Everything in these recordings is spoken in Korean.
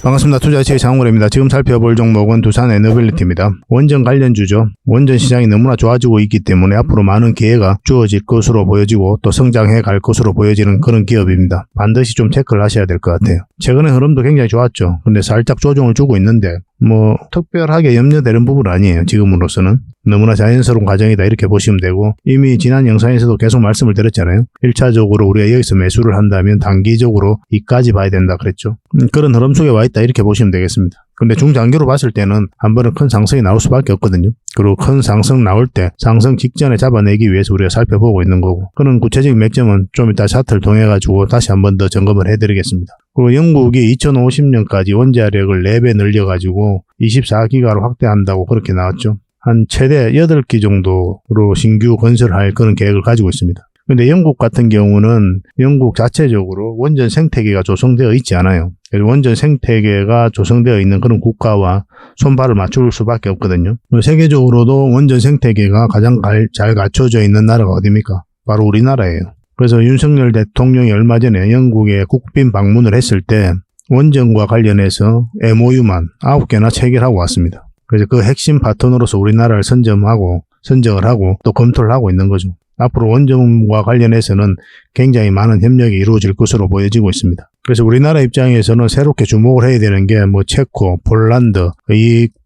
반갑습니다. 투자의 장훈입니다. 지금 살펴볼 종목은 두산에너빌리티입니다. 원전 관련주죠. 원전 시장이 너무나 좋아지고 있기 때문에 앞으로 많은 기회가 주어질 것으로 보여지고 또 성장해 갈 것으로 보여지는 그런 기업입니다. 반드시 좀 체크를 하셔야 될 것 같아요. 최근에 흐름도 굉장히 좋았죠. 근데 살짝 조정을 주고 있는데 특별하게 염려되는 부분은 아니에요. 지금으로서는 너무나 자연스러운 과정이다 이렇게 보시면 되고, 이미 지난 영상에서도 계속 말씀을 드렸잖아요. 1차적으로 우리가 여기서 매수를 한다면 단기적으로 이까지 봐야 된다 그랬죠. 그런 흐름 속에 와 있다 이렇게 보시면 되겠습니다. 근데 중장기로 봤을 때는 한 번은 큰 상승이 나올 수밖에 없거든요. 그리고 큰 상승 나올 때 상승 직전에 잡아내기 위해서 우리가 살펴보고 있는 거고, 그런 구체적인 맥점은 좀 이따 차트를 통해 가지고 다시 한 번 더 점검을 해드리겠습니다. 그리고 영국이 2050년까지 원자력을 4배 늘려가지고 24기가로 확대한다고 그렇게 나왔죠. 한 최대 8기 정도로 신규 건설할 그런 계획을 가지고 있습니다. 근데 영국 같은 경우는 영국 자체적으로 원전 생태계가 조성되어 있지 않아요. 그래서 원전 생태계가 조성되어 있는 그런 국가와 손발을 맞출 수밖에 없거든요. 세계적으로도 원전 생태계가 가장 잘 갖춰져 있는 나라가 어디입니까? 바로 우리나라예요. 그래서 윤석열 대통령이 얼마 전에 영국에 국빈 방문을 했을 때 원전과 관련해서 MOU만 9개나 체결하고 왔습니다. 그래서 그 핵심 파트너로서 우리나라를 선정을 하고 또 검토를 하고 있는 거죠. 앞으로 원전과 관련해서는 굉장히 많은 협력이 이루어질 것으로 보여지고 있습니다. 그래서 우리나라 입장에서는 새롭게 주목을 해야 되는 게 체코, 폴란드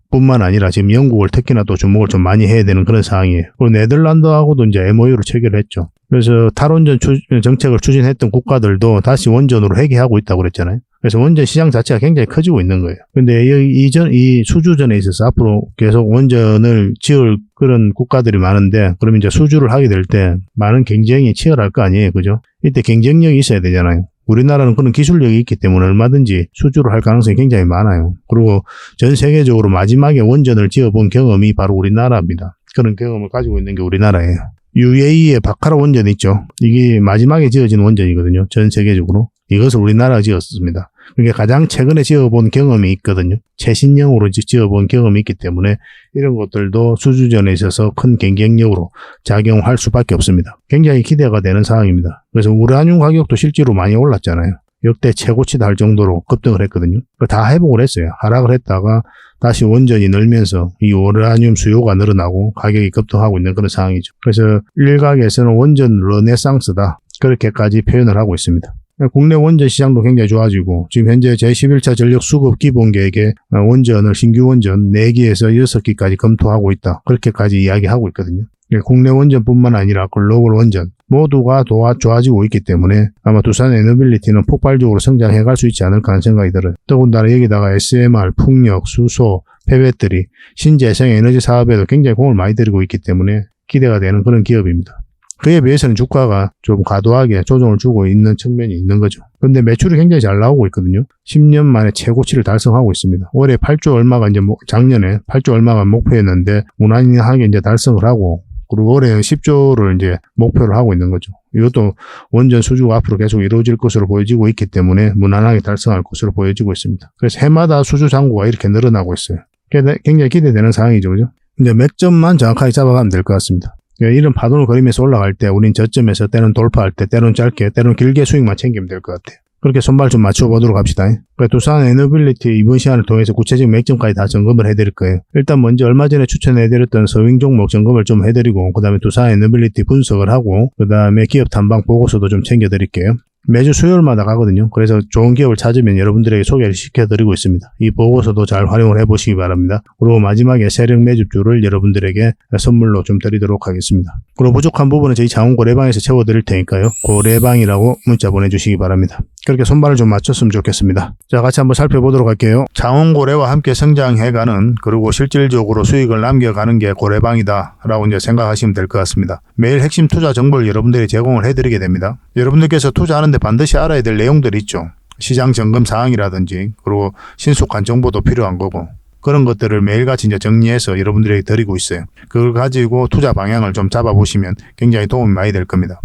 뿐만 아니라 지금 영국을 특히나 또 주목을 좀 많이 해야 되는 그런 상황이에요. 그리고 네덜란드하고도 이제 MOU를 체결했죠. 그래서 탈원전 정책을 추진했던 국가들도 다시 원전으로 회귀하고 있다고 그랬잖아요. 그래서 원전 시장 자체가 굉장히 커지고 있는 거예요. 근데 이 수주전에 있어서 앞으로 계속 원전을 지을 그런 국가들이 많은데, 그러면 이제 수주를 하게 될 때 많은 경쟁이 치열할 거 아니에요. 그죠? 이때 경쟁력이 있어야 되잖아요. 우리나라는 그런 기술력이 있기 때문에 얼마든지 수주를 할 가능성이 굉장히 많아요. 그리고 전 세계적으로 마지막에 원전을 지어본 경험이 바로 우리나라입니다. 그런 경험을 가지고 있는 게 우리나라예요. UAE의 바카라 원전 있죠. 이게 마지막에 지어진 원전이거든요. 전 세계적으로. 이것을 우리나라가 지었습니다. 그게 가장 최근에 지어본 경험이 있거든요. 최신형으로 지어본 경험이 있기 때문에 이런 것들도 수주전에 있어서 큰 경쟁력으로 작용할 수밖에 없습니다. 굉장히 기대가 되는 상황입니다. 그래서 우라늄 가격도 실제로 많이 올랐잖아요. 역대 최고치다 할 정도로 급등을 했거든요. 다 회복을 했어요. 하락을 했다가 다시 원전이 늘면서 이 우라늄 수요가 늘어나고 가격이 급등하고 있는 그런 상황이죠. 그래서 일각에서는 원전 르네상스다, 그렇게까지 표현을 하고 있습니다. 국내 원전 시장도 굉장히 좋아지고, 지금 현재 제11차 전력 수급 기본 계획에 신규 원전 4기에서 6기까지 검토하고 있다, 그렇게까지 이야기하고 있거든요. 국내 원전뿐만 아니라 글로벌 원전 모두가 좋아지고 있기 때문에 아마 두산에너빌리티는 폭발적으로 성장해 갈 수 있지 않을까 하는 생각이 들어요. 더군다나 여기다가 SMR, 풍력, 수소, 폐배터리, 신재생 에너지 사업에도 굉장히 공을 많이 들이고 있기 때문에 기대가 되는 그런 기업입니다. 그에 비해서는 주가가 좀 과도하게 조정을 주고 있는 측면이 있는 거죠. 근데 매출이 굉장히 잘 나오고 있거든요. 10년 만에 최고치를 달성하고 있습니다. 올해 8조 얼마가 작년에 8조 얼마가 목표였는데 무난하게 이제 달성을 하고, 그리고 올해는 10조를 이제 목표를 하고 있는 거죠. 이것도 원전 수주가 앞으로 계속 이루어질 것으로 보여지고 있기 때문에 무난하게 달성할 것으로 보여지고 있습니다. 그래서 해마다 수주 잔고가 이렇게 늘어나고 있어요. 굉장히 기대되는 상황이죠. 그죠? 이제 맥점만 정확하게 잡아가면 될 것 같습니다. 이런 파동을 그리면서 올라갈 때 우린 저점에서 때론 돌파할 때 때론 짧게 때론 길게 수익만 챙기면 될 것 같아요. 그렇게 손발 좀 맞춰보도록 합시다. 두산에너빌리티 이번 시간을 통해서 구체적인 맥점까지 다 점검을 해드릴 거예요. 일단 먼저 얼마 전에 추천해드렸던 서윙 종목 점검을 좀 해드리고, 그 다음에 두산에너빌리티 분석을 하고, 그 다음에 기업 탐방 보고서도 좀 챙겨드릴게요. 매주 수요일마다 가거든요. 그래서 좋은 기업을 찾으면 여러분들에게 소개를 시켜드리고 있습니다. 이 보고서도 잘 활용을 해보시기 바랍니다. 그리고 마지막에 세력 매집주를 여러분들에게 선물로 좀 드리도록 하겠습니다. 그리고 부족한 부분은 저희 자원고래방에서 채워드릴 테니까요. 고래방이라고 문자 보내주시기 바랍니다. 그렇게 손발을 좀 맞췄으면 좋겠습니다. 자, 같이 한번 살펴보도록 할게요. 자원고래와 함께 성장해가는, 그리고 실질적으로 수익을 남겨가는 게 고래방이다 라고 이제 생각하시면 될 것 같습니다. 매일 핵심 투자 정보를 여러분들이 제공을 해드리게 됩니다. 여러분들께서 투자하는데 반드시 알아야 될 내용들이 있죠. 시장 점검 사항이라든지, 그리고 신속한 정보도 필요한 거고, 그런 것들을 매일같이 이제 정리해서 여러분들에게 드리고 있어요. 그걸 가지고 투자 방향을 좀 잡아보시면 굉장히 도움이 많이 될 겁니다.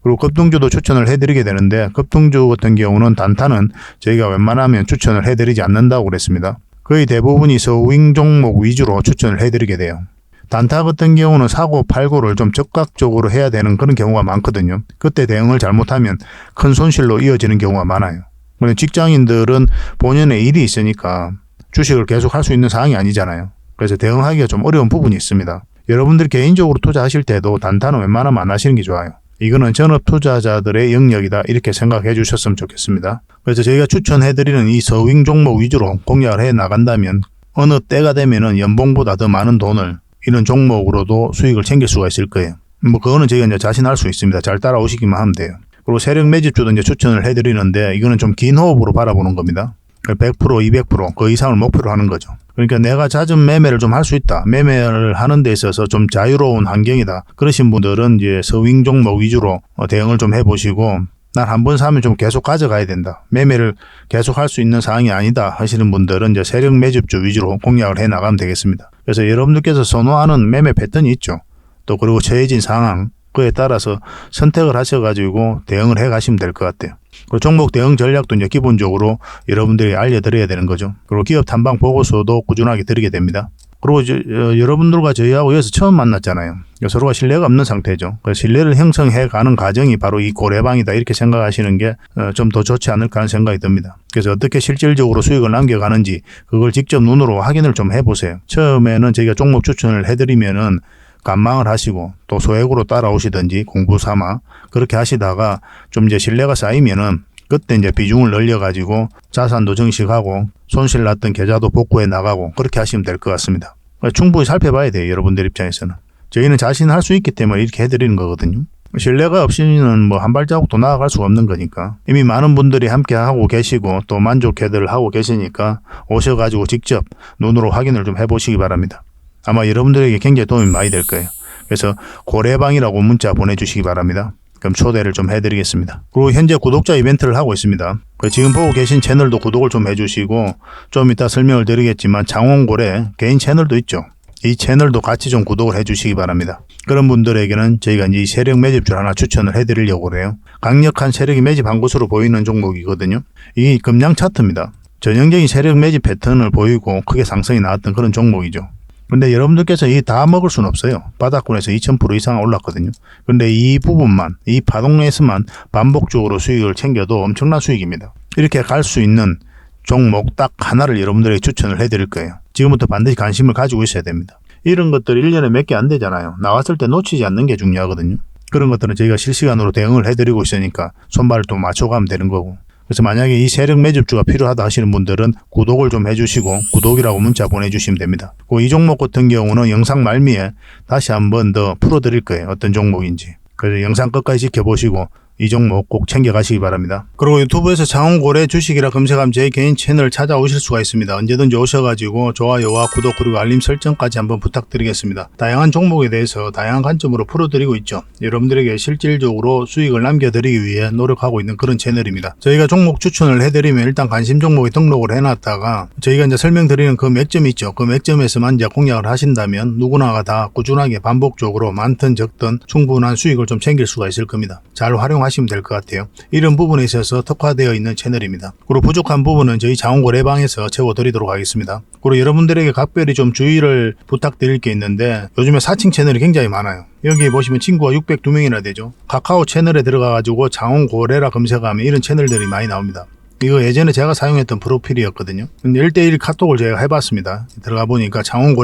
그리고 급등주도 추천을 해드리게 되는데, 급등주 같은 경우는 단타는 저희가 웬만하면 추천을 해드리지 않는다고 그랬습니다. 거의 대부분이 서윙 종목 위주로 추천을 해드리게 돼요. 단타 같은 경우는 사고 팔고를 좀 적극적으로 해야 되는 그런 경우가 많거든요. 그때 대응을 잘못하면 큰 손실로 이어지는 경우가 많아요. 근데 직장인들은 본연의 일이 있으니까 주식을 계속 할 수 있는 상황이 아니잖아요. 그래서 대응하기가 좀 어려운 부분이 있습니다. 여러분들이 개인적으로 투자하실 때도 단타는 웬만하면 안 하시는 게 좋아요. 이거는 전업 투자자들의 영역이다 이렇게 생각해 주셨으면 좋겠습니다. 그래서 저희가 추천해드리는 이 서윙 종목 위주로 공략을 해 나간다면 어느 때가 되면은 연봉보다 더 많은 돈을 이런 종목으로도 수익을 챙길 수가 있을 거예요. 뭐 그거는 저희가 이제 자신할 수 있습니다. 잘 따라오시기만 하면 돼요. 그리고 세력 매집주도 이제 추천을 해드리는데 이거는 좀 긴 호흡으로 바라보는 겁니다. 100%, 200%, 그 이상을 목표로 하는 거죠. 그러니까 내가 잦은 매매를 좀 할 수 있다. 매매를 하는 데 있어서 좀 자유로운 환경이다. 그러신 분들은 이제 서윙 종목 위주로 대응을 좀 해보시고 난 한 번 사면 좀 계속 가져가야 된다. 매매를 계속 할 수 있는 상황이 아니다 하시는 분들은 이제 세력 매집주 위주로 공략을 해 나가면 되겠습니다. 그래서 여러분들께서 선호하는 매매 패턴이 있죠. 또 그리고 처해진 상황 그에 따라서 선택을 하셔가지고 대응을 해 가시면 될 것 같아요. 그리고 종목 대응 전략도 이제 기본적으로 여러분들이 알려드려야 되는 거죠. 그리고 기업 탐방 보고서도 꾸준하게 드리게 됩니다. 그리고 여러분들과 저희하고 여기서 처음 만났잖아요. 서로가 신뢰가 없는 상태죠. 그래서 신뢰를 형성해 가는 과정이 바로 이 고래방이다 이렇게 생각하시는 게 좀 더 좋지 않을까 하는 생각이 듭니다. 그래서 어떻게 실질적으로 수익을 남겨가는지 그걸 직접 눈으로 확인을 좀 해보세요. 처음에는 저희가 종목 추천을 해드리면은 관망을 하시고 또 소액으로 따라오시든지 공부 삼아 그렇게 하시다가 좀 이제 신뢰가 쌓이면은 그때 이제 비중을 늘려가지고 자산도 증식하고 손실 났던 계좌도 복구해 나가고 그렇게 하시면 될 것 같습니다. 충분히 살펴봐야 돼요. 여러분들 입장에서는. 저희는 자신할 수 있기 때문에 이렇게 해드리는 거거든요. 신뢰가 없이는 뭐 한 발자국도 나아갈 수가 없는 거니까 이미 많은 분들이 함께 하고 계시고 또 만족해들 하고 계시니까 오셔가지고 직접 눈으로 확인을 좀 해보시기 바랍니다. 아마 여러분들에게 굉장히 도움이 많이 될 거예요. 그래서 고래방이라고 문자 보내주시기 바랍니다. 그럼 초대를 좀 해드리겠습니다. 그리고 현재 구독자 이벤트를 하고 있습니다. 지금 보고 계신 채널도 구독을 좀 해주시고 좀 이따 설명을 드리겠지만 장원고래 개인 채널도 있죠. 이 채널도 같이 좀 구독을 해주시기 바랍니다. 그런 분들에게는 저희가 이제 세력 매집주를 하나 추천을 해드리려고 그래요. 강력한 세력이 매집한 것으로 보이는 종목이거든요. 이게 금량 차트입니다. 전형적인 세력 매집 패턴을 보이고 크게 상승이 나왔던 그런 종목이죠. 근데 여러분들께서 이 다 먹을 수는 없어요. 바닥권에서 2000% 이상 올랐거든요. 근데 이 부분만, 이 파동에서만 반복적으로 수익을 챙겨도 엄청난 수익입니다. 이렇게 갈 수 있는 종목 딱 하나를 여러분들에게 추천을 해드릴 거예요. 지금부터 반드시 관심을 가지고 있어야 됩니다. 이런 것들 1년에 몇 개 안 되잖아요. 나왔을 때 놓치지 않는 게 중요하거든요. 그런 것들은 저희가 실시간으로 대응을 해드리고 있으니까 손발을 또 맞춰가면 되는 거고. 그래서 만약에 이 세력 매집주가 필요하다 하시는 분들은 구독을 좀 해주시고 구독이라고 문자 보내주시면 됩니다. 이 종목 같은 경우는 영상 말미에 다시 한번 더 풀어드릴 거예요. 어떤 종목인지. 그래서 영상 끝까지 지켜보시고 이 종목 꼭 챙겨가시기 바랍니다. 그리고 유튜브에서 장원고래 주식이라 검색하면 제 개인 채널 찾아오실 수가 있습니다. 언제든지 오셔가지고 좋아요와 구독 그리고 알림 설정까지 한번 부탁드리겠습니다. 다양한 종목에 대해서 다양한 관점으로 풀어드리고 있죠. 여러분들에게 실질적으로 수익을 남겨드리기 위해 노력하고 있는 그런 채널입니다. 저희가 종목 추천을 해드리면 일단 관심 종목에 등록을 해놨다가 저희가 이제 설명드리는 그 맥점이 있죠. 그 맥점에서만 이제 공략을 하신다면 누구나가 다 꾸준하게 반복적으로 많든 적든 충분한 수익을 좀 챙길 수가 있을 겁니다. 잘 활용하시면 될 것 같아요. 이런 부분에 있어서 특화되어 있는 채널입니다. 그리고 부족한 부분은 저희 장원고래방에서 채워드리도록 하겠습니다. 그리고 여러분들에게 각별히 좀 주의를 부탁드릴 게 있는데 요즘에 사칭 채널이 굉장히 많아요. 여기 보시면 친구가 602명이나 되죠. 카카오 채널에 들어가가지고 장원고래라 검색하면 이런 채널들이 많이 나옵니다. 이거 예전에 제가 사용했던 프로필이었거든요. 근데 1대1 카톡을 제가 해봤습니다. 들어가 보니까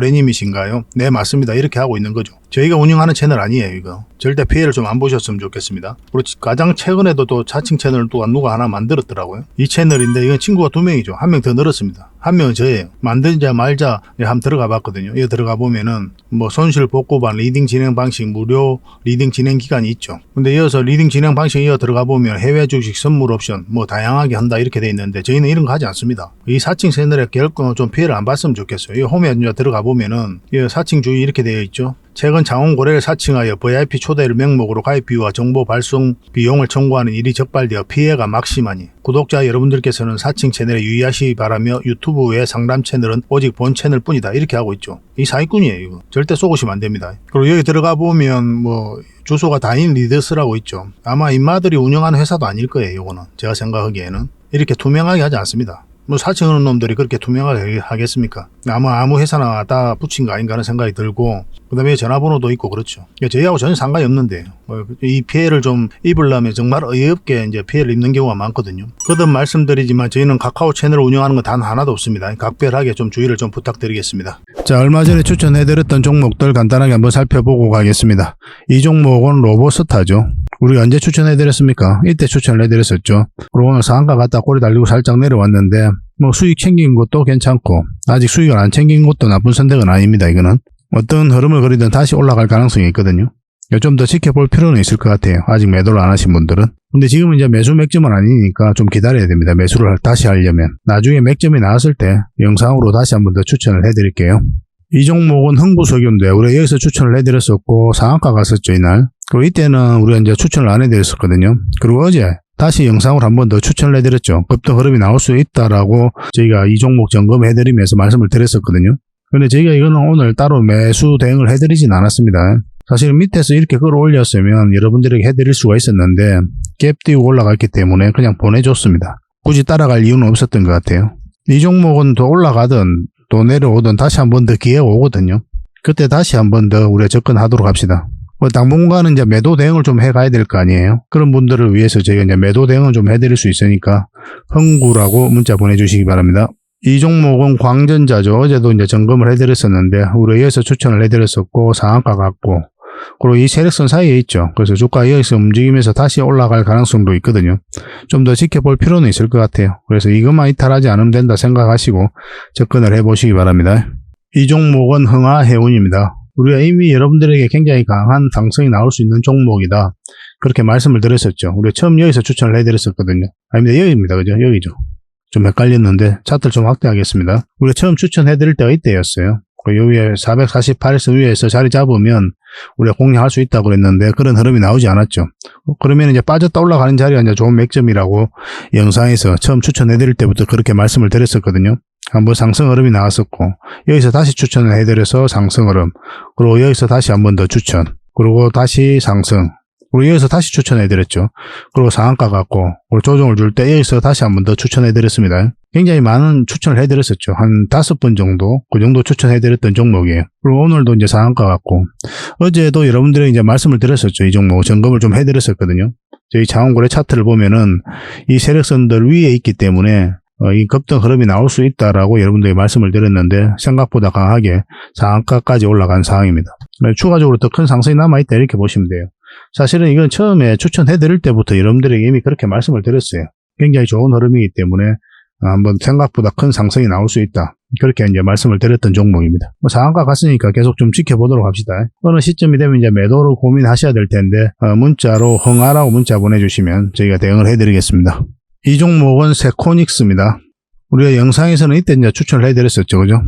장원고래님이신가요? 네, 맞습니다. 이렇게 하고 있는 거죠. 저희가 운영하는 채널 아니에요, 이거. 절대 피해를 좀 안 보셨으면 좋겠습니다. 그리고 가장 최근에도 또 자칭 채널을 또 누가 하나 만들었더라고요. 이 채널인데 이건 친구가 2명이죠. 1명 더 늘었습니다. 1명은 저예요. 만들자 말자 한번 들어가 봤거든요. 이거 들어가 보면은 뭐 손실 복구반 리딩 진행 방식 무료 리딩 진행 기간이 있죠. 근데 이어서 리딩 진행 방식 이어 들어가 보면 해외 주식 선물 옵션 뭐 다양하게 한다 이렇게 돼 있는데 저희는 이런 거 하지 않습니다. 이 사칭 채널에 결코 좀 피해를 안 봤으면 좋겠어요. 이 홈에 들어가 보면은 이 사칭 주의 이렇게 되어 있죠. 최근 장원고래를 사칭하여 VIP 초대를 명목으로 가입 비유와 정보 발송 비용을 청구하는 일이 적발되어 피해가 막심하니 구독자 여러분들께서는 사칭 채널에 유의하시기 바라며 유튜브의 상담 채널은 오직 본 채널 뿐이다 이렇게 하고 있죠. 이 사기꾼이에요. 이거 절대 속으시면 안 됩니다. 그리고 여기 들어가 보면 뭐 주소가 다인 리더스라고 있죠. 아마 인마들이 운영하는 회사도 아닐 거예요. 이거는 제가 생각하기에는 이렇게 투명하게 하지 않습니다. 뭐 사채하는 놈들이 그렇게 투명하게 하겠습니까? 아무 회사나 다 붙인 거 아닌가 하는 생각이 들고, 그 다음에 전화번호도 있고 그렇죠. 저희하고 전혀 상관이 없는데 이 피해를 좀 입으려면 정말 어이없게 이제 피해를 입는 경우가 많거든요. 거듭 말씀드리지만 저희는 카카오 채널을 운영하는 건 단 하나도 없습니다. 각별하게 좀 주의를 좀 부탁드리겠습니다. 자, 얼마 전에 추천해드렸던 종목들 간단하게 한번 살펴보고 가겠습니다. 이 종목은 로보스타죠. 우리가 언제 추천해드렸습니까? 이때 추천을 해드렸었죠. 그리고 오늘 상한가 갔다 꼬리 달리고 살짝 내려왔는데 뭐 수익 챙긴 것도 괜찮고 아직 수익을 안 챙긴 것도 나쁜 선택은 아닙니다. 이거는 어떤 흐름을 그리든 다시 올라갈 가능성이 있거든요. 좀 더 지켜볼 필요는 있을 것 같아요. 아직 매도를 안 하신 분들은. 근데 지금은 이제 매수 맥점은 아니니까 좀 기다려야 됩니다. 매수를 다시 하려면. 나중에 맥점이 나왔을 때 영상으로 다시 한번 더 추천을 해드릴게요. 이 종목은 흥부석유인데 우리가 여기서 추천을 해드렸었고 상한가 갔었죠, 이날. 그리고 이때는 우리가 이제 추천을 안 해드렸었거든요. 그리고 어제 다시 영상으로 한 번 더 추천을 해드렸죠. 급등 흐름이 나올 수 있다라고 저희가 이 종목 점검해드리면서 말씀을 드렸었거든요. 근데 저희가 이거는 오늘 따로 매수 대응을 해드리진 않았습니다. 사실 밑에서 이렇게 끌어올렸으면 여러분들에게 해드릴 수가 있었는데 갭 띄우고 올라갔기 때문에 그냥 보내줬습니다. 굳이 따라갈 이유는 없었던 것 같아요. 이 종목은 더 올라가든 또 내려오든 다시 한 번 더 기회가 오거든요. 그때 다시 한 번 더 우리가 접근하도록 합시다. 당분간은 이제 매도 대응을 좀 해가야 될 거 아니에요. 그런 분들을 위해서 저희가 이제 매도 대응을 좀 해드릴 수 있으니까 흥구라고 문자 보내주시기 바랍니다. 이 종목은 광전자죠. 어제도 이제 점검을 해드렸었는데 우리 여기서 추천을 해드렸었고 상한가 갔고 그리고 이 세력선 사이에 있죠. 그래서 주가 여기서 움직이면서 다시 올라갈 가능성도 있거든요. 좀 더 지켜볼 필요는 있을 것 같아요. 그래서 이것만 이탈하지 않으면 된다 생각하시고 접근을 해보시기 바랍니다. 이 종목은 흥하해운입니다. 우리가 이미 여러분들에게 굉장히 강한 상승이 나올 수 있는 종목이다. 그렇게 말씀을 드렸었죠. 우리가 처음 여기서 추천을 해드렸었거든요. 아닙니다. 여기입니다. 그죠? 여기죠. 좀 헷갈렸는데 차트를 좀 확대하겠습니다. 우리가 처음 추천해드릴 때가 이때였어요. 여기에 448선 위에서 자리 잡으면 우리가 공략할 수 있다고 그랬는데 그런 흐름이 나오지 않았죠. 그러면 이제 빠졌다 올라가는 자리가 이제 좋은 맥점이라고 영상에서 처음 추천해드릴 때부터 그렇게 말씀을 드렸었거든요. 한번 상승 흐름이 나왔었고 여기서 다시 추천을 해드려서 상승 흐름, 그리고 여기서 다시 한 번 더 추천, 그리고 다시 상승, 그리고 여기서 다시 추천해드렸죠. 그리고 상한가 갔고 조정을 줄 때 여기서 다시 한 번 더 추천해드렸습니다. 굉장히 많은 추천을 해드렸었죠. 한 5번 정도, 그 정도 추천해드렸던 종목이에요. 그리고 오늘도 이제 상한가 갔고, 어제도 여러분들에게 이제 말씀을 드렸었죠. 이 종목 점검을 좀 해드렸었거든요. 저희 자원거래 차트를 보면은 이 세력선들 위에 있기 때문에 이 급등 흐름이 나올 수 있다라고 여러분들에게 말씀을 드렸는데 생각보다 강하게 상한가까지 올라간 상황입니다. 추가적으로 더 큰 상승이 남아있다 이렇게 보시면 돼요. 사실은 이건 처음에 추천해드릴 때부터 여러분들에게 이미 그렇게 말씀을 드렸어요. 굉장히 좋은 흐름이기 때문에 한번 생각보다 큰 상승이 나올 수 있다. 그렇게 이제 말씀을 드렸던 종목입니다. 상한가 갔으니까 계속 좀 지켜보도록 합시다. 어느 시점이 되면 이제 매도를 고민하셔야 될 텐데 문자로 흥하라고 문자 보내주시면 저희가 대응을 해드리겠습니다. 이 종목은 세코닉스입니다. 우리가 영상에서는 이때 이제 추천을 해드렸었죠, 그죠?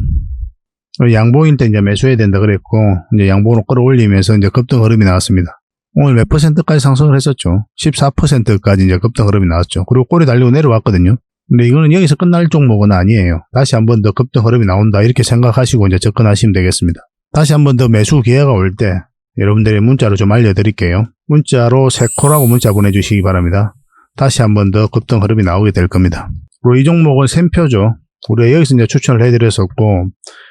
양봉일 때 이제 매수해야 된다 그랬고 이제 양봉으로 끌어올리면서 이제 급등 흐름이 나왔습니다. 오늘 몇 %까지 상승을 했었죠. 14%까지 이제 급등 흐름이 나왔죠. 그리고 꼬리 달리고 내려왔거든요. 근데 이거는 여기서 끝날 종목은 아니에요. 다시 한 번 더 급등 흐름이 나온다 이렇게 생각하시고 이제 접근하시면 되겠습니다. 다시 한 번 더 매수 기회가 올 때 여러분들의 문자로 좀 알려드릴게요. 문자로 세코라고 문자 보내주시기 바랍니다. 다시 한 번 더 급등 흐름이 나오게 될 겁니다. 그리고 이 종목은 샘표죠. 우리가 여기서 이제 추천을 해드렸었고,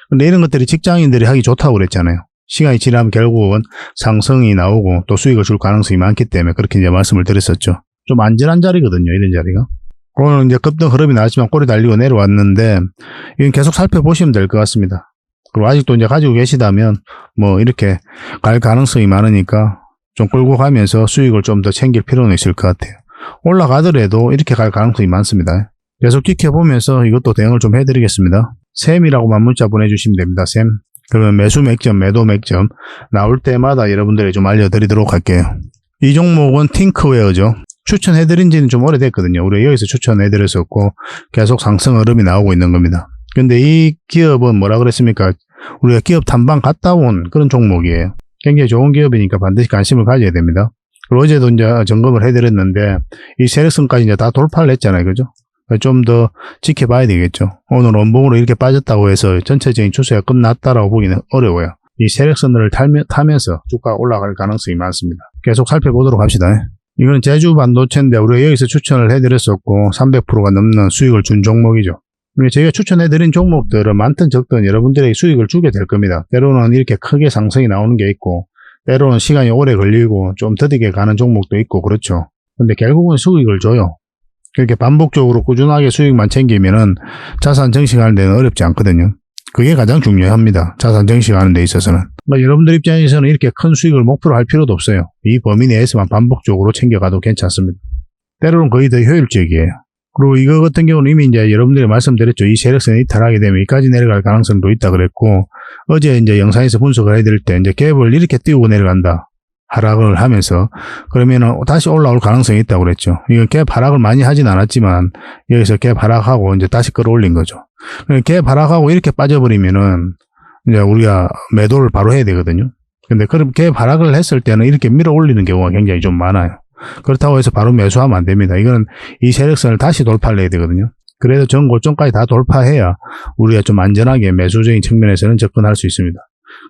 근데 이런 것들이 직장인들이 하기 좋다고 그랬잖아요. 시간이 지나면 결국은 상승이 나오고 또 수익을 줄 가능성이 많기 때문에 그렇게 이제 말씀을 드렸었죠. 좀 안전한 자리거든요, 이런 자리가. 오늘 이제 급등 흐름이 나왔지만 꼬리 달리고 내려왔는데 이건 계속 살펴보시면 될 것 같습니다. 그리고 아직도 이제 가지고 계시다면 뭐 이렇게 갈 가능성이 많으니까 좀 끌고 가면서 수익을 좀 더 챙길 필요는 있을 것 같아요. 올라가더라도 이렇게 갈 가능성이 많습니다. 계속 지켜보면서 이것도 대응을 좀 해드리겠습니다. 샘이라고만 문자 보내주시면 됩니다. 샘. 그러면 매수 맥점, 매도 맥점 나올 때마다 여러분들에게 좀 알려드리도록 할게요. 이 종목은 팅크웨어죠. 추천해드린 지는 좀 오래됐거든요. 우리 여기서 추천해드렸었고 계속 상승 흐름이 나오고 있는 겁니다. 근데 이 기업은 뭐라 그랬습니까? 우리가 기업 탐방 갔다 온 그런 종목이에요. 굉장히 좋은 기업이니까 반드시 관심을 가져야 됩니다. 그리고 어제도 이제 점검을 해드렸는데 이 세력선까지 이제 다 돌파를 했잖아요. 그죠? 좀 더 지켜봐야 되겠죠. 오늘 원봉으로 이렇게 빠졌다고 해서 전체적인 추세가 끝났다라고 보기는 어려워요. 이 세력선을 타면서 주가가 올라갈 가능성이 많습니다. 계속 살펴보도록 합시다. 이건 제주 반도체인데 우리가 여기서 추천을 해드렸었고 300%가 넘는 수익을 준 종목이죠. 저희가 추천해드린 종목들은 많든 적든 여러분들에게 수익을 주게 될 겁니다. 때로는 이렇게 크게 상승이 나오는 게 있고, 때로는 시간이 오래 걸리고 좀 더디게 가는 종목도 있고 그렇죠. 근데 결국은 수익을 줘요. 그렇게 반복적으로 꾸준하게 수익만 챙기면은 자산 증식하는 데는 어렵지 않거든요. 그게 가장 중요합니다. 자산 증식하는 데 있어서는. 그러니까 여러분들 입장에서는 이렇게 큰 수익을 목표로 할 필요도 없어요. 이 범위 내에서만 반복적으로 챙겨가도 괜찮습니다. 때로는 거의 더 효율적이에요. 그리고 이거 같은 경우는 이미 이제 여러분들이 말씀드렸죠. 이 세력선이 이탈하게 되면 여기까지 내려갈 가능성도 있다 그랬고, 어제 이제 영상에서 분석을 해드릴 때 이제 갭을 이렇게 띄우고 내려간다. 하락을 하면서 그러면은 다시 올라올 가능성이 있다고 그랬죠. 이건 갭 하락을 많이 하진 않았지만 여기서 갭 하락하고 이제 다시 끌어올린 거죠. 갭 하락하고 이렇게 빠져버리면은 이제 우리가 매도를 바로 해야 되거든요. 근데 그럼 갭 하락을 했을 때는 이렇게 밀어 올리는 경우가 굉장히 좀 많아요. 그렇다고 해서 바로 매수하면 안 됩니다. 이거는 이 세력선을 다시 돌파를 해야 되거든요. 그래서 전 고점까지 다 돌파해야 우리가 좀 안전하게 매수적인 측면에서는 접근할 수 있습니다.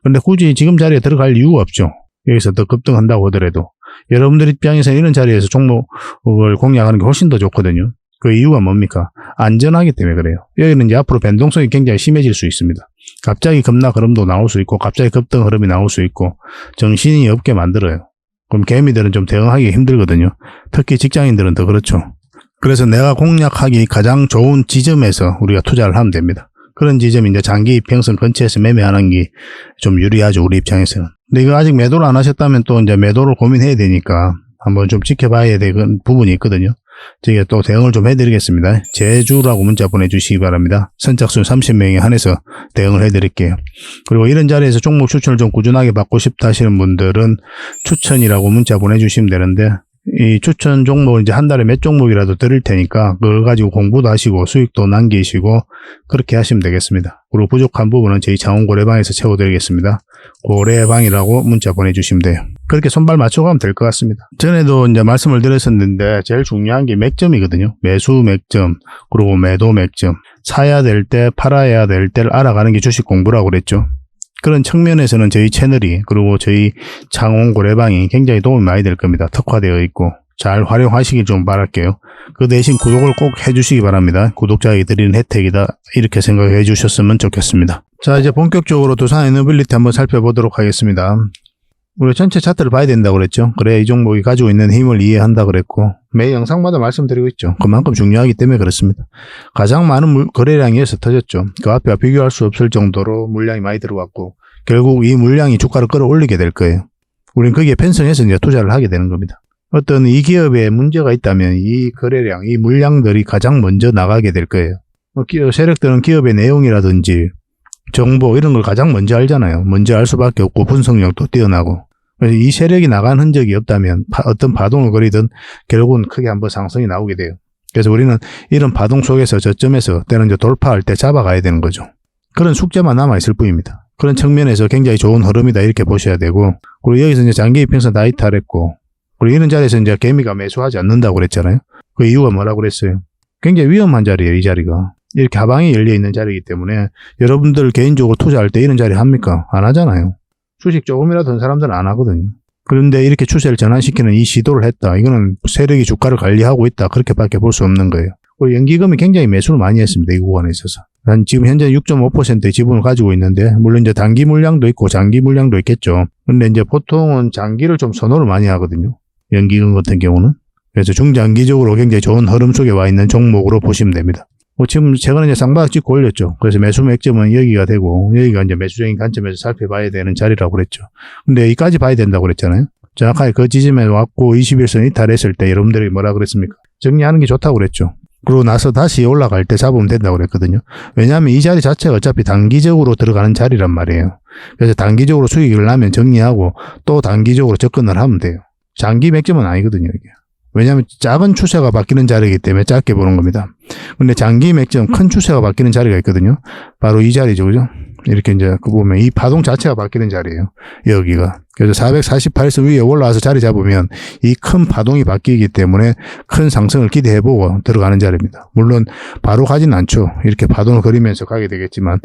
근데 굳이 지금 자리에 들어갈 이유가 없죠. 여기서 더 급등한다고 하더라도 여러분들 입장에서는 이런 자리에서 종목을 공략하는 게 훨씬 더 좋거든요. 그 이유가 뭡니까? 안전하기 때문에 그래요. 여기는 이제 앞으로 변동성이 굉장히 심해질 수 있습니다. 갑자기 급락 흐름도 나올 수 있고 갑자기 급등 흐름이 나올 수 있고 정신이 없게 만들어요. 그럼 개미들은 좀 대응하기 힘들거든요. 특히 직장인들은 더 그렇죠. 그래서 내가 공략하기 가장 좋은 지점에서 우리가 투자를 하면 됩니다. 그런 지점이 이제 장기 이평선 근처에서 매매하는 게 좀 유리하죠, 우리 입장에서는. 근데 이거 아직 매도를 안 하셨다면 또 이제 매도를 고민해야 되니까 한번 좀 지켜봐야 되는 부분이 있거든요. 저희가 또 대응을 좀 해드리겠습니다. 제주라고 문자 보내주시기 바랍니다. 선착순 30명에 한해서 대응을 해드릴게요. 그리고 이런 자리에서 종목 추천을 좀 꾸준하게 받고 싶다 하시는 분들은 추천이라고 문자 보내주시면 되는데, 이 추천 종목을 이제 한 달에 몇 종목이라도 드릴 테니까 그걸 가지고 공부도 하시고 수익도 남기시고 그렇게 하시면 되겠습니다. 그리고 부족한 부분은 저희 장원고래방에서 채워드리겠습니다. 고래방이라고 문자 보내주시면 돼요. 그렇게 손발 맞춰가면 될 것 같습니다. 전에도 이제 말씀을 드렸었는데 제일 중요한 게 맥점이거든요. 매수 맥점, 그리고 매도 맥점. 사야 될 때, 팔아야 될 때를 알아가는 게 주식 공부라고 그랬죠. 그런 측면에서는 저희 채널이, 그리고 저희 창원고래방이 굉장히 도움이 많이 될 겁니다. 특화되어 있고 잘 활용하시길 좀 바랄게요. 그 대신 구독을 꼭 해주시기 바랍니다. 구독자에게 드리는 혜택이다, 이렇게 생각해 주셨으면 좋겠습니다. 자, 이제 본격적으로 두산 에너빌리티 한번 살펴보도록 하겠습니다. 우리 전체 차트를 봐야 된다고 그랬죠. 그래야 이 종목이 가지고 있는 힘을 이해한다 그랬고, 매 영상마다 말씀드리고 있죠. 그만큼 중요하기 때문에 그렇습니다. 가장 많은 거래량이어서 터졌죠. 그 앞에 비교할 수 없을 정도로 물량이 많이 들어왔고, 결국 이 물량이 주가를 끌어올리게 될 거예요. 우린 거기에 편성해서 이제 투자를 하게 되는 겁니다. 어떤 이 기업에 문제가 있다면 이 거래량, 이 물량들이 가장 먼저 나가게 될 거예요. 세력들은 기업의 내용이라든지 정보 이런 걸 가장 먼저 알잖아요. 먼저 알 수밖에 없고 분석력도 뛰어나고. 그래서 이 세력이 나간 흔적이 없다면 어떤 파동을 거리든 결국은 크게 한번 상승이 나오게 돼요. 그래서 우리는 이런 파동 속에서 저점에서 때는 이제 돌파할 때 잡아가야 되는 거죠. 그런 숙제만 남아있을 뿐입니다. 그런 측면에서 굉장히 좋은 흐름이다, 이렇게 보셔야 되고, 그리고 여기서 이제 장기 이평선 다 이탈했고, 그리고 이런 자리에서 이제 개미가 매수하지 않는다고 그랬잖아요. 그 이유가 뭐라고 그랬어요? 굉장히 위험한 자리예요, 이 자리가. 이렇게 하방이 열려있는 자리이기 때문에 여러분들 개인적으로 투자할 때 이런 자리 합니까? 안 하잖아요. 주식 조금이라도 든 사람들은 안 하거든요. 그런데 이렇게 추세를 전환시키는 이 시도를 했다. 이거는 세력이 주가를 관리하고 있다, 그렇게밖에 볼 수 없는 거예요. 그리고 연기금이 굉장히 매수를 많이 했습니다, 이 구간에 있어서. 지금 현재 6.5%의 지분을 가지고 있는데, 물론 이제 단기 물량도 있고 장기 물량도 있겠죠. 근데 이제 보통은 장기를 좀 선호를 많이 하거든요, 연기금 같은 경우는. 그래서 중장기적으로 굉장히 좋은 흐름 속에 와 있는 종목으로 보시면 됩니다. 지금 최근에 이제 쌍바닥 찍고 올렸죠. 그래서 매수 맥점은 여기가 되고, 여기가 이제 매수적인 관점에서 살펴봐야 되는 자리라고 그랬죠. 근데 여기까지 봐야 된다고 그랬잖아요. 정확하게 그 지점에 왔고 21선 이탈했을 때 여러분들이 뭐라 그랬습니까? 정리하는 게 좋다고 그랬죠. 그러고 나서 다시 올라갈 때 잡으면 된다고 그랬거든요. 왜냐하면 이 자리 자체가 어차피 단기적으로 들어가는 자리란 말이에요. 그래서 단기적으로 수익을 나면 정리하고 또 단기적으로 접근을 하면 돼요. 장기 맥점은 아니거든요, 이게. 왜냐하면 작은 추세가 바뀌는 자리이기 때문에 짧게 보는 겁니다. 근데 장기 맥점, 큰 추세가 바뀌는 자리가 있거든요. 바로 이 자리죠, 그죠? 이렇게 이제 그 보면 이 파동 자체가 바뀌는 자리예요, 여기가. 그래서 448선 위에 올라와서 자리 잡으면 이 큰 파동이 바뀌기 때문에 큰 상승을 기대해보고 들어가는 자리입니다. 물론 바로 가진 않죠. 이렇게 파동을 그리면서 가게 되겠지만,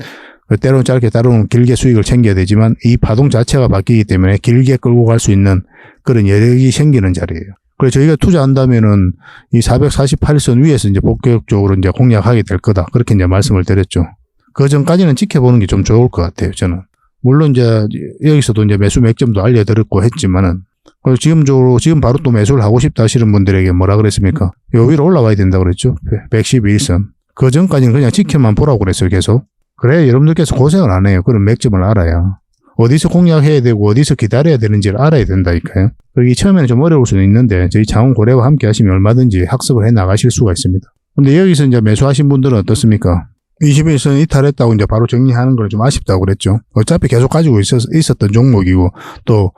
때로는 짧게, 때로는 길게 수익을 챙겨야 되지만 이 파동 자체가 바뀌기 때문에 길게 끌고 갈 수 있는 그런 여력이 생기는 자리예요. 그래서 저희가 투자한다면은 이 448선 위에서 이제 본격적으로 이제 공략하게 될 거다. 그렇게 이제 말씀을 드렸죠. 그 전까지는 지켜보는 게 좀 좋을 것 같아요, 저는. 물론 이제 여기서도 이제 매수 맥점도 알려드렸고 했지만은, 지금 바로 또 매수를 하고 싶다 하시는 분들에게 뭐라 그랬습니까? 요 위로 올라와야 된다 그랬죠. 111선. 그 전까지는 그냥 지켜만 보라고 그랬어요, 계속. 그래, 여러분들께서 고생을 안 해요. 그런 맥점을 알아야. 어디서 공략해야 되고 어디서 기다려야 되는지를 알아야 된다니까요. 그게 처음에는 좀 어려울 수는 있는데 저희 장원고래와 함께 하시면 얼마든지 학습을 해 나가실 수가 있습니다. 근데 여기서 이제 매수하신 분들은 어떻습니까? 21선 이탈했다고 이제 바로 정리하는 걸 좀 아쉽다고 그랬죠. 어차피 계속 가지고 있었던 종목이고 또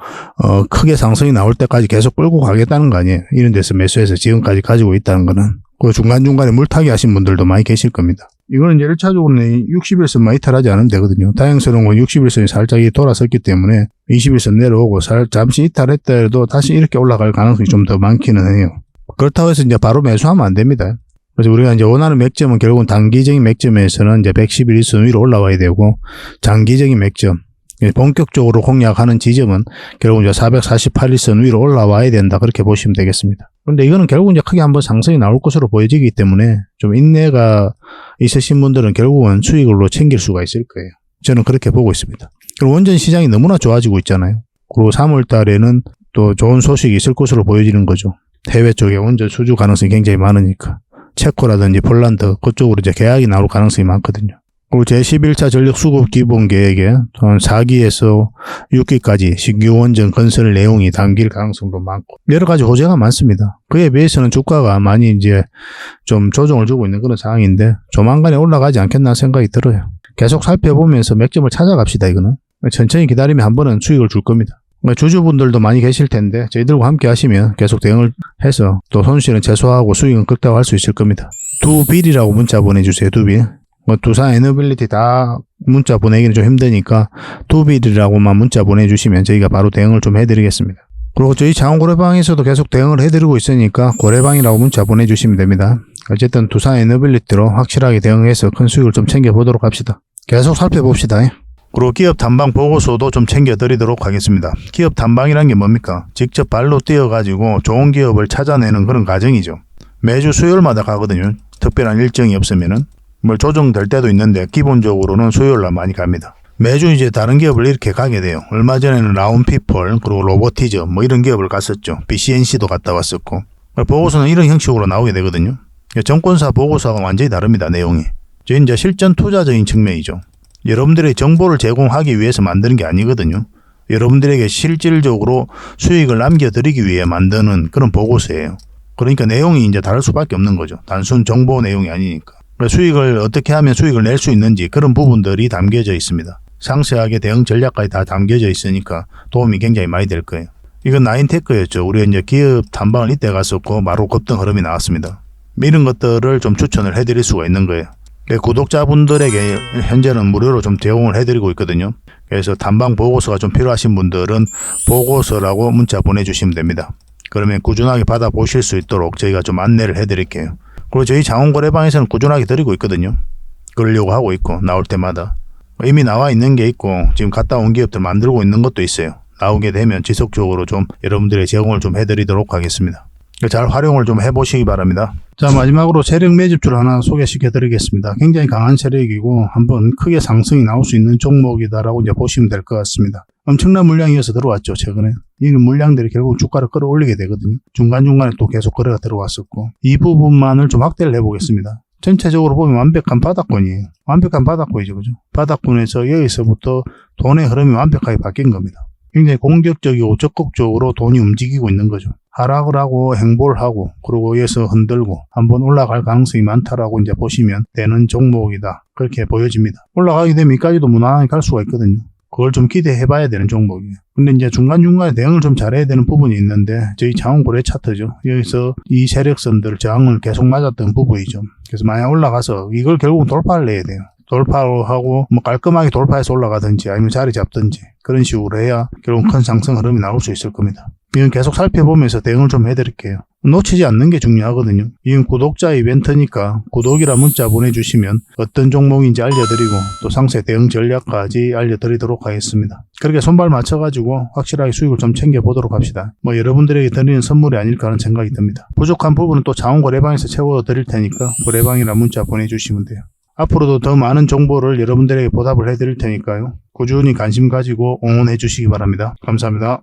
크게 상승이 나올 때까지 계속 끌고 가겠다는 거 아니에요. 이런 데서 매수해서 지금까지 가지고 있다는 거는. 그 중간중간에 물타기 하신 분들도 많이 계실 겁니다. 이거는 이제 1차적으로는 61선만 이탈하지 않으면 되거든요. 다행스러운 건 61선이 살짝 돌아섰기 때문에 21선 내려오고 잠시 이탈했다 해도 다시 이렇게 올라갈 가능성이 좀 더 많기는 해요. 그렇다고 해서 이제 바로 매수하면 안 됩니다. 그래서 우리가 이제 원하는 맥점은 결국은 단기적인 맥점에서는 이제 111선 위로 올라와야 되고, 장기적인 맥점, 본격적으로 공략하는 지점은 결국은 이제 448일선 위로 올라와야 된다. 그렇게 보시면 되겠습니다. 그런데 이거는 결국은 이제 크게 한번 상승이 나올 것으로 보여지기 때문에 좀 인내가 있으신 분들은 결국은 수익으로 챙길 수가 있을 거예요. 저는 그렇게 보고 있습니다. 그리고 원전 시장이 너무나 좋아지고 있잖아요. 그리고 3월 달에는 또 좋은 소식이 있을 것으로 보여지는 거죠. 해외 쪽에 원전 수주 가능성이 굉장히 많으니까. 체코라든지 폴란드 그쪽으로 이제 계약이 나올 가능성이 많거든요. 그리고 제11차 전력 수급 기본 계획에 4기에서 6기까지 신규 원전 건설 내용이 담길 가능성도 많고 여러 가지 호재가 많습니다. 그에 비해서는 주가가 많이 이제 좀 조정을 주고 있는 그런 상황인데 조만간에 올라가지 않겠나 생각이 들어요. 계속 살펴보면서 맥점을 찾아갑시다. 이거는 천천히 기다리면 한 번은 수익을 줄 겁니다. 주주분들도 많이 계실 텐데 저희들과 함께 하시면 계속 대응을 해서 또 손실은 최소화하고 수익은 극대화할 수 있을 겁니다. 두빌이라고 문자 보내주세요. 두빌. 두산 에너빌리티 다 문자 보내기는 좀 힘드니까 두빌이라고만 문자 보내주시면 저희가 바로 대응을 좀 해드리겠습니다. 그리고 저희 장원고래방에서도 계속 대응을 해드리고 있으니까 고래방이라고 문자 보내주시면 됩니다. 어쨌든 두산 에너빌리티로 확실하게 대응해서 큰 수익을 좀 챙겨보도록 합시다. 계속 살펴봅시다. 그리고 기업 탐방 보고서도 좀 챙겨드리도록 하겠습니다. 기업 탐방이란 게 뭡니까? 직접 발로 뛰어가지고 좋은 기업을 찾아내는 그런 과정이죠. 매주 수요일마다 가거든요. 특별한 일정이 없으면은. 조정될 때도 있는데 기본적으로는 수요일날 많이 갑니다. 매주 이제 다른 기업을 이렇게 가게 돼요. 얼마 전에는 라운피플 그리고 로보티즈 이런 기업을 갔었죠. BCNC도 갔다 왔었고. 보고서는 이런 형식으로 나오게 되거든요. 정권사 보고서가 완전히 다릅니다. 내용이. 저희 이제 실전 투자적인 측면이죠. 여러분들의 정보를 제공하기 위해서 만드는 게 아니거든요. 여러분들에게 실질적으로 수익을 남겨드리기 위해 만드는 그런 보고서예요. 그러니까 내용이 이제 다를 수밖에 없는 거죠. 단순 정보 내용이 아니니까. 수익을 어떻게 하면 수익을 낼 수 있는지 그런 부분들이 담겨져 있습니다. 상세하게 대응 전략까지 다 담겨져 있으니까 도움이 굉장히 많이 될 거예요. 이건 나인테크였죠. 우리가 이제 기업 탐방을 이때 갔었고 바로 급등 흐름이 나왔습니다. 이런 것들을 좀 추천을 해드릴 수가 있는 거예요. 구독자분들에게 현재는 무료로 좀 제공을 해드리고 있거든요. 그래서 탐방 보고서가 좀 필요하신 분들은 보고서라고 문자 보내주시면 됩니다. 그러면 꾸준하게 받아보실 수 있도록 저희가 좀 안내를 해드릴게요. 그리고 저희 장원거래방에서는 꾸준하게 드리고 있거든요. 그러려고 하고 있고 나올 때마다. 이미 나와 있는 게 있고 지금 갔다 온 기업들 만들고 있는 것도 있어요. 나오게 되면 지속적으로 좀 여러분들의 제공을 좀 해드리도록 하겠습니다. 잘 활용을 좀 해보시기 바랍니다. 자, 마지막으로 세력 매집주를 하나 소개시켜 드리겠습니다. 굉장히 강한 세력이고 한번 크게 상승이 나올 수 있는 종목이다라고 이제 보시면 될 것 같습니다. 엄청난 물량이어서 들어왔죠, 최근에. 이 물량들이 결국 주가를 끌어올리게 되거든요. 중간중간에 또 계속 거래가 들어왔었고. 이 부분만을 좀 확대를 해보겠습니다. 전체적으로 보면 완벽한 바닥권이에요. 완벽한 바닥권이죠, 그죠? 바닥권에서 여기서부터 돈의 흐름이 완벽하게 바뀐 겁니다. 굉장히 공격적이고 적극적으로 돈이 움직이고 있는 거죠. 하락을 하고 행보를 하고 그리고 여기서 흔들고 한번 올라갈 가능성이 많다라고 이제 보시면 되는 종목이다. 그렇게 보여집니다. 올라가게 되면 여기까지도 무난하게 갈 수가 있거든요. 그걸 좀 기대해 봐야 되는 종목이에요. 근데 이제 중간중간에 대응을 좀 잘해야 되는 부분이 있는데 저희 장원고래 차트죠. 여기서 이 세력선들 저항을 계속 맞았던 부분이죠. 그래서 만약 올라가서 이걸 결국은 돌파를 해야 돼요. 돌파하고 깔끔하게 돌파해서 올라가든지 아니면 자리 잡든지 그런 식으로 해야 결국 큰 상승 흐름이 나올 수 있을 겁니다. 이건 계속 살펴보면서 대응을 좀 해드릴게요. 놓치지 않는 게 중요하거든요. 이건 구독자 이벤트니까 구독이라 문자 보내주시면 어떤 종목인지 알려드리고 또 상세 대응 전략까지 알려드리도록 하겠습니다. 그렇게 손발 맞춰가지고 확실하게 수익을 좀 챙겨보도록 합시다. 여러분들에게 드리는 선물이 아닐까 하는 생각이 듭니다. 부족한 부분은 또 자원 거래방에서 채워드릴 테니까 거래방이라 문자 보내주시면 돼요. 앞으로도 더 많은 정보를 여러분들에게 보답을 해드릴 테니까요. 꾸준히 관심 가지고 응원해 주시기 바랍니다. 감사합니다.